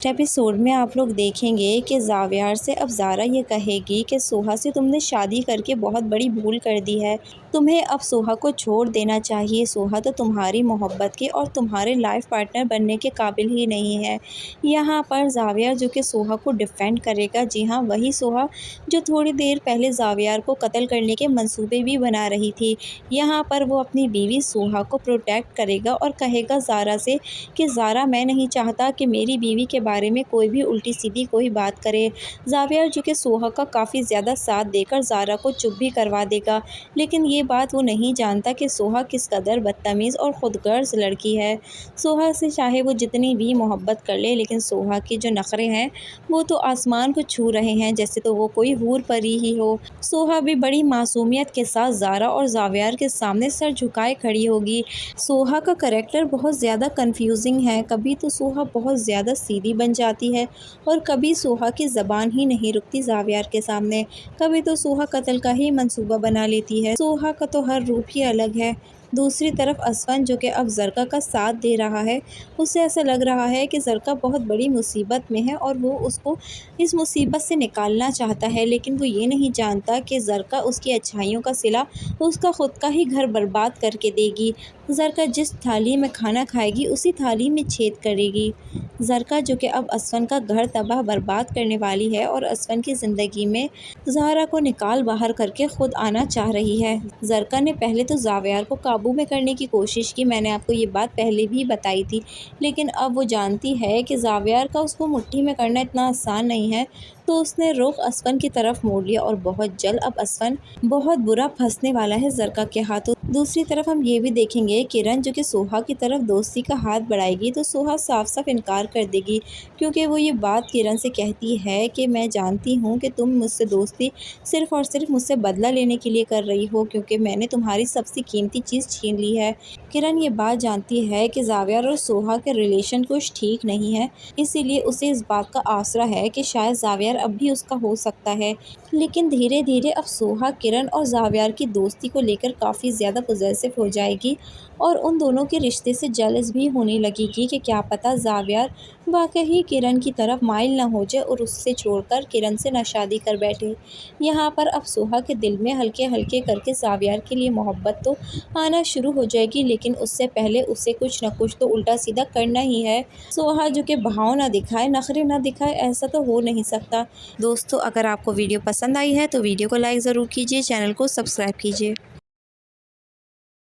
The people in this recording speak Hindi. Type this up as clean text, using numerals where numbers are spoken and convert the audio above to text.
एपिसोड में आप लोग देखेंगे कि ज़ावियर से अब ज़ारा ये कहेगी कि सोहा से तुमने शादी करके बहुत बड़ी भूल कर दी है। तुम्हें अब सोहा को छोड़ देना चाहिए। सोहा तो तुम्हारी मोहब्बत की और तुम्हारे लाइफ पार्टनर बनने के काबिल ही नहीं है। यहाँ पर ज़ावियर जो कि सोहा को डिफेंड करेगा। जी हाँ, वही सोहा जो थोड़ी देर पहले ज़ावियर को कत्ल करने के मंसूबे भी बना रही थी। यहाँ पर वो अपनी बीवी सोहा को प्रोटेक्ट करेगा और कहेगा ज़ारा से कि ज़ारा, मैं नहीं चाहता कि मेरी बीवी के बारे में कोई भी उल्टी सीधी कोई बात करे। ज़ावियर जो कि सोहा का काफ़ी ज़्यादा साथ देकर ज़ारा को चुप भी करवा देगा, लेकिन ये बात वो नहीं जानता कि सोहा किस कदर बदतमीज़ और ख़ुदगर्ज़ लड़की है। सोहा से चाहे वो जितनी भी मोहब्बत कर ले, लेकिन सोहा के जो नखरे हैं वो तो आसमान को छू रहे हैं, जैसे तो वो कोई हूर परी ही हो। सोहा भी बड़ी मासूमियत के साथ ज़ारा और ज़ावियर के सामने सर झुकाए खड़ी होगी। सोहा का करैक्टर बहुत ज़्यादा कंफ्यूजिंग है। कभी तो सोहा बहुत ज़्यादा सीधी बन जाती है और कभी सोहा की ज़बान ही नहीं रुकती ज़ावियर के सामने। कभी तो सोहा कत्ल का ही मंसूबा बना लेती है। सोहा का तो हर रूप ही अलग है। दूसरी तरफ असफन जो कि अब ज़रका का साथ दे रहा है, उसे ऐसा लग रहा है कि ज़रका बहुत बड़ी मुसीबत में है और वो उसको इस मुसीबत से निकालना चाहता है, लेकिन वो ये नहीं जानता कि ज़रका उसकी अच्छाइयों का सिला उसका ख़ुद का ही घर बर्बाद करके देगी। ज़रका जिस थाली में खाना खाएगी उसी थाली में छेद करेगी। ज़रका जो कि अब असफन का घर तबाह बर्बाद करने वाली है और असफन की ज़िंदगी में ज़ारा को निकाल बाहर करके ख़ुद आना चाह रही है। ज़रका ने पहले तो ज़ावियर को काबू में करने की कोशिश की, मैंने आपको ये बात पहले भी बताई थी, लेकिन अब वो जानती है कि ज़ावियर का उसको मुट्ठी में करना इतना आसान नहीं है, तो उसने रुख असफन की तरफ मोड़ लिया और बहुत जल्द अब असफन बहुत बुरा फंसने वाला है ज़रका के हाथों। दूसरी तरफ हम ये भी देखेंगे किरण जो कि सोहा की तरफ दोस्ती का हाथ बढ़ाएगी, तो सोहा साफ साफ इनकार कर देगी, क्योंकि वो ये बात किरण से कहती है कि मैं जानती हूँ कि तुम मुझसे दोस्ती सिर्फ़ और सिर्फ मुझसे बदला लेने के लिए कर रही हो, क्योंकि मैंने तुम्हारी सबसे कीमती चीज़ छीन ली है। किरण ये बात जानती है कि ज़ावियर और सोहा के रिलेशन कुछ ठीक नहीं है, इसीलिए उसे इस बात का आसरा है कि शायद ज़ावियर अब भी उसका हो सकता है। लेकिन धीरे धीरे अब सोहा किरण और ज़ावियर की दोस्ती को लेकर काफ़ी ज़्यादा पॉजेसिव हो जाएगी और उन दोनों के रिश्ते से जेलस भी होने लगेगी कि क्या पता ज़ावियर वाकई किरण की तरफ माइल ना हो जाए और उससे छोड़कर किरण से ना शादी कर बैठे। यहाँ पर अब सोहा के दिल में हल्के हल्के करके ज़ावियर के लिए मोहब्बत तो आना शुरू हो जाएगी, लेकिन उससे पहले उसे कुछ न कुछ तो उल्टा सीधा करना ही है। सोहा जो कि भाव ना दिखाए, नखरे ना दिखाए, ऐसा तो हो नहीं सकता। दोस्तों, अगर आपको वीडियो पसंद आई है तो वीडियो को लाइक ज़रूर कीजिए, चैनल को सब्सक्राइब कीजिए।